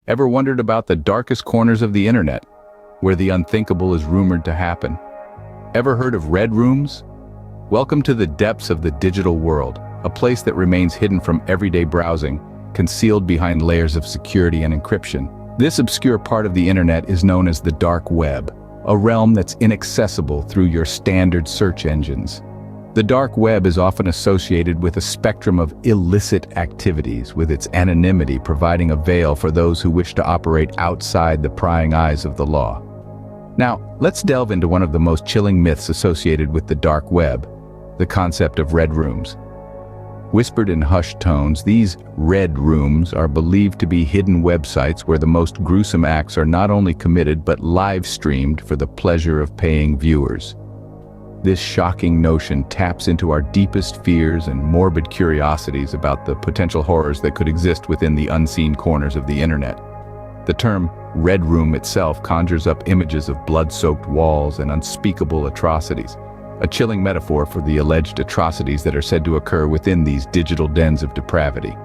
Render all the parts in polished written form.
Ever wondered about the darkest corners of the internet, where the unthinkable is rumored to happen? Ever heard of red rooms? Welcome to the depths of the digital world, a place that remains hidden from everyday browsing, concealed behind layers of security and encryption. This obscure part of the internet is known as the dark web, a realm that's inaccessible through your standard search engines. The dark web is often associated with a spectrum of illicit activities, with its anonymity providing a veil for those who wish to operate outside the prying eyes of the law. Now, let's delve into one of the most chilling myths associated with the dark web, the concept of red rooms. Whispered in hushed tones, these red rooms are believed to be hidden websites where the most gruesome acts are not only committed but live-streamed for the pleasure of paying viewers. This shocking notion taps into our deepest fears and morbid curiosities about the potential horrors that could exist within the unseen corners of the internet. The term red room itself conjures up images of blood-soaked walls and unspeakable atrocities, a chilling metaphor for the alleged atrocities that are said to occur within these digital dens of depravity.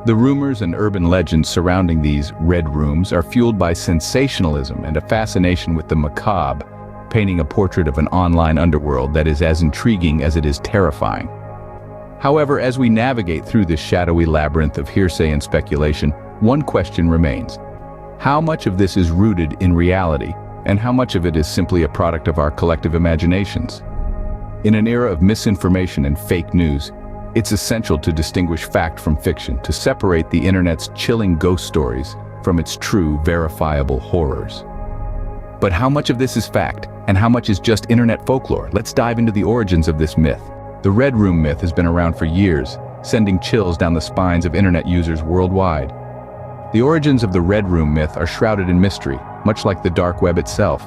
The rumors and urban legends surrounding these red rooms are fueled by sensationalism and a fascination with the macabre, painting a portrait of an online underworld that is as intriguing as it is terrifying. However, as we navigate through this shadowy labyrinth of hearsay and speculation, one question remains. How much of this is rooted in reality, and how much of it is simply a product of our collective imaginations? In an era of misinformation and fake news, it's essential to distinguish fact from fiction, to separate the internet's chilling ghost stories from its true, verifiable horrors. But how much of this is fact, and how much is just internet folklore? Let's dive into the origins of this myth. The red room myth has been around for years, sending chills down the spines of internet users worldwide. The origins of the red room myth are shrouded in mystery, much like the dark web itself.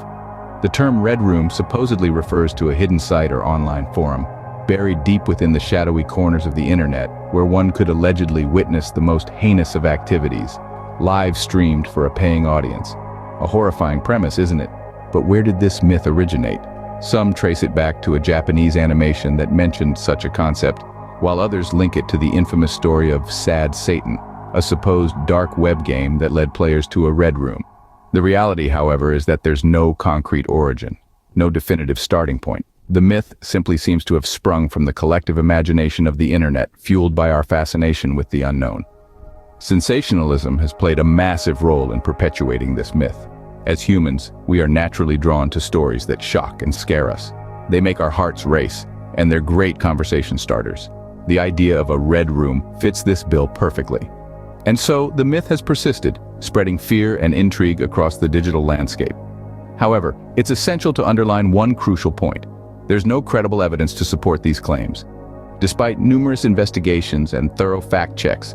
The term red room supposedly refers to a hidden site or online forum, buried deep within the shadowy corners of the internet, where one could allegedly witness the most heinous of activities, live streamed for a paying audience. A horrifying premise, isn't it? But where did this myth originate? Some trace it back to a Japanese animation that mentioned such a concept, while others link it to the infamous story of Sad Satan, a supposed dark web game that led players to a red room. The reality, however, is that there's no concrete origin, no definitive starting point. The myth simply seems to have sprung from the collective imagination of the internet, fueled by our fascination with the unknown. Sensationalism has played a massive role in perpetuating this myth. As humans, we are naturally drawn to stories that shock and scare us. They make our hearts race, and they're great conversation starters. The idea of a red room fits this bill perfectly. And so, the myth has persisted, spreading fear and intrigue across the digital landscape. However, it's essential to underline one crucial point. There's no credible evidence to support these claims. Despite numerous investigations and thorough fact checks,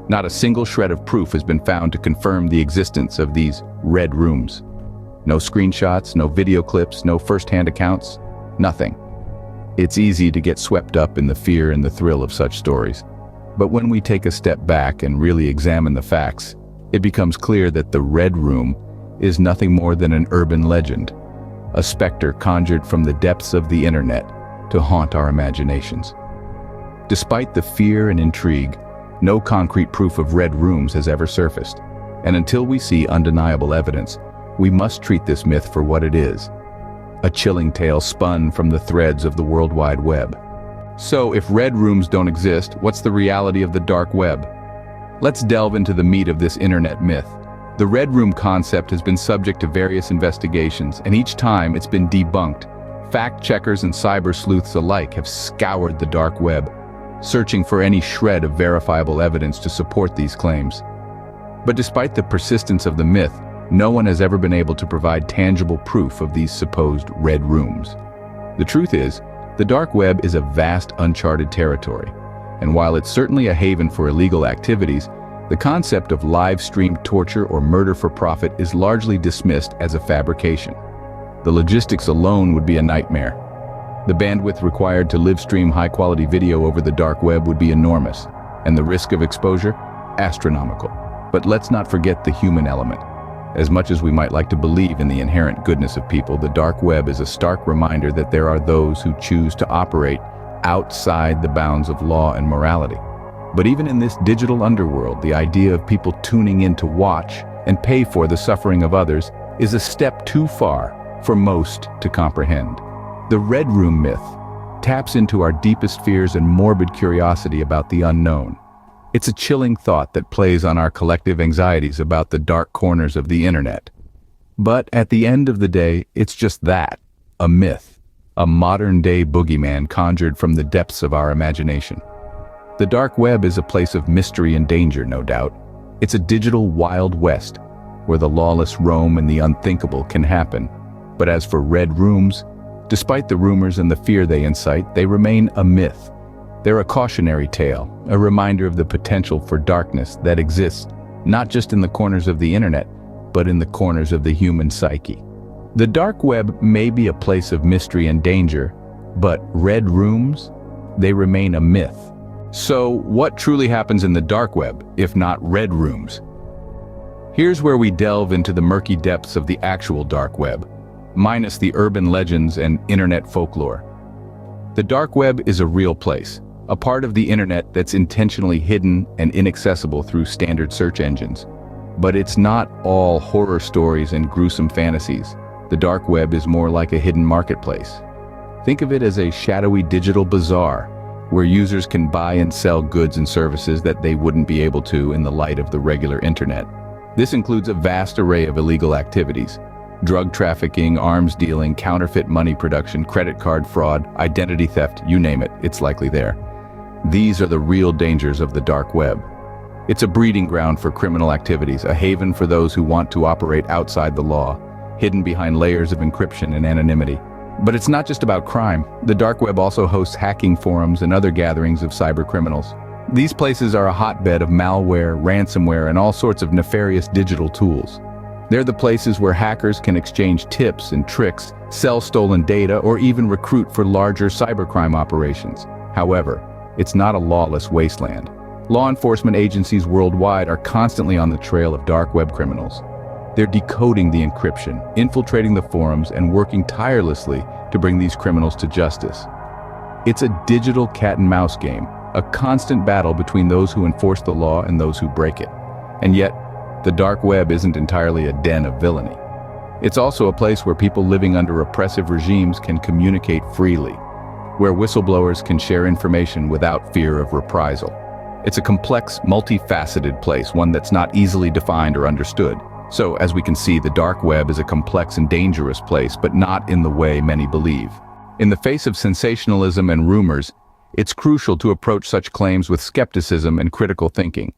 not a single shred of proof has been found to confirm the existence of these red rooms. No screenshots, no video clips, no first-hand accounts, nothing. It's easy to get swept up in the fear and the thrill of such stories. But when we take a step back and really examine the facts, it becomes clear that the red room is nothing more than an urban legend, a specter conjured from the depths of the internet to haunt our imaginations. Despite the fear and intrigue, no concrete proof of red rooms has ever surfaced, and until we see undeniable evidence, we must treat this myth for what it is, a chilling tale spun from the threads of the World Wide Web. So, if red rooms don't exist, what's the reality of the dark web? Let's delve into the meat of this internet myth. The red room concept has been subject to various investigations, and each time it's been debunked. Fact checkers and cyber sleuths alike have scoured the dark web, searching for any shred of verifiable evidence to support these claims. But despite the persistence of the myth, no one has ever been able to provide tangible proof of these supposed red rooms. The truth is, the dark web is a vast uncharted territory, and while it's certainly a haven for illegal activities, the concept of live-streamed torture or murder for profit is largely dismissed as a fabrication. The logistics alone would be a nightmare. The bandwidth required to live-stream high-quality video over the dark web would be enormous, and the risk of exposure, astronomical. But let's not forget the human element. As much as we might like to believe in the inherent goodness of people, the dark web is a stark reminder that there are those who choose to operate outside the bounds of law and morality. But even in this digital underworld, the idea of people tuning in to watch and pay for the suffering of others is a step too far for most to comprehend. The RedRoom myth taps into our deepest fears and morbid curiosity about the unknown. It's a chilling thought that plays on our collective anxieties about the dark corners of the internet. But at the end of the day, it's just that, a myth, a modern-day boogeyman conjured from the depths of our imagination. The dark web is a place of mystery and danger, no doubt. It's a digital Wild West, where the lawless roam and the unthinkable can happen. But as for red rooms, despite the rumors and the fear they incite, they remain a myth. They're a cautionary tale, a reminder of the potential for darkness that exists, not just in the corners of the internet, but in the corners of the human psyche. The dark web may be a place of mystery and danger, but red rooms, they remain a myth. So what truly happens in the dark web, if not red rooms? Here's where we delve into the murky depths of the actual dark web, minus the urban legends and internet folklore. The dark web is a real place, a part of the internet that's intentionally hidden and inaccessible through standard search engines. But it's not all horror stories and gruesome fantasies. The dark web is more like a hidden marketplace. Think of it as a shadowy digital bazaar, where users can buy and sell goods and services that they wouldn't be able to in the light of the regular internet. This includes a vast array of illegal activities: drug trafficking, arms dealing, counterfeit money production, credit card fraud, identity theft, you name it, it's likely there. These are the real dangers of the dark web. It's a breeding ground for criminal activities, a haven for those who want to operate outside the law, hidden behind layers of encryption and anonymity. But it's not just about crime. The dark web also hosts hacking forums and other gatherings of cybercriminals. These places are a hotbed of malware, ransomware, and all sorts of nefarious digital tools. They're the places where hackers can exchange tips and tricks, sell stolen data, or even recruit for larger cybercrime operations. However, it's not a lawless wasteland. Law enforcement agencies worldwide are constantly on the trail of dark web criminals. They're decoding the encryption, infiltrating the forums, and working tirelessly to bring these criminals to justice. It's a digital cat-and-mouse game, a constant battle between those who enforce the law and those who break it. And yet, the dark web isn't entirely a den of villainy. It's also a place where people living under oppressive regimes can communicate freely, where whistleblowers can share information without fear of reprisal. It's a complex, multifaceted place, one that's not easily defined or understood. So, as we can see, the dark web is a complex and dangerous place, but not in the way many believe. In the face of sensationalism and rumors, it's crucial to approach such claims with skepticism and critical thinking.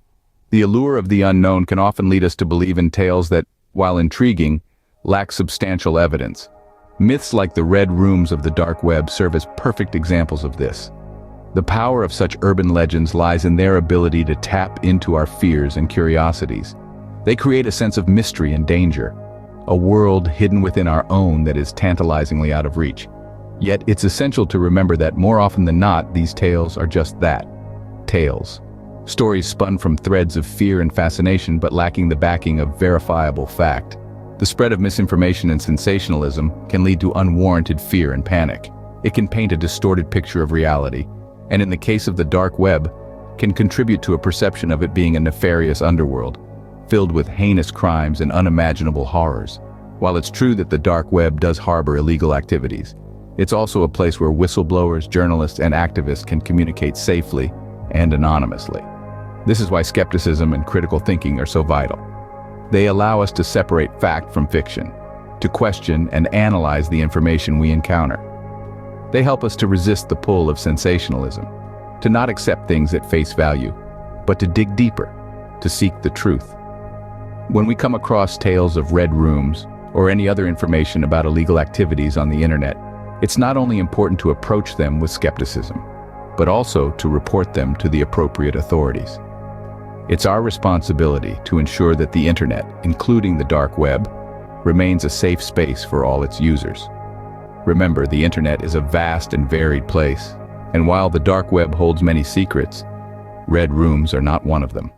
The allure of the unknown can often lead us to believe in tales that, while intriguing, lack substantial evidence. Myths like the red rooms of the dark web serve as perfect examples of this. The power of such urban legends lies in their ability to tap into our fears and curiosities. They create a sense of mystery and danger, a world hidden within our own that is tantalizingly out of reach. Yet it's essential to remember that more often than not, these tales are just that, tales. Stories spun from threads of fear and fascination but lacking the backing of verifiable fact. The spread of misinformation and sensationalism can lead to unwarranted fear and panic. It can paint a distorted picture of reality, and in the case of the dark web, can contribute to a perception of it being a nefarious underworld, filled with heinous crimes and unimaginable horrors. While it's true that the dark web does harbor illegal activities, it's also a place where whistleblowers, journalists, and activists can communicate safely and anonymously. This is why skepticism and critical thinking are so vital. They allow us to separate fact from fiction, to question and analyze the information we encounter. They help us to resist the pull of sensationalism, to not accept things at face value, but to dig deeper, to seek the truth. When we come across tales of red rooms or any other information about illegal activities on the internet, it's not only important to approach them with skepticism, but also to report them to the appropriate authorities. It's our responsibility to ensure that the internet, including the dark web, remains a safe space for all its users. Remember, the internet is a vast and varied place, and while the dark web holds many secrets, red rooms are not one of them.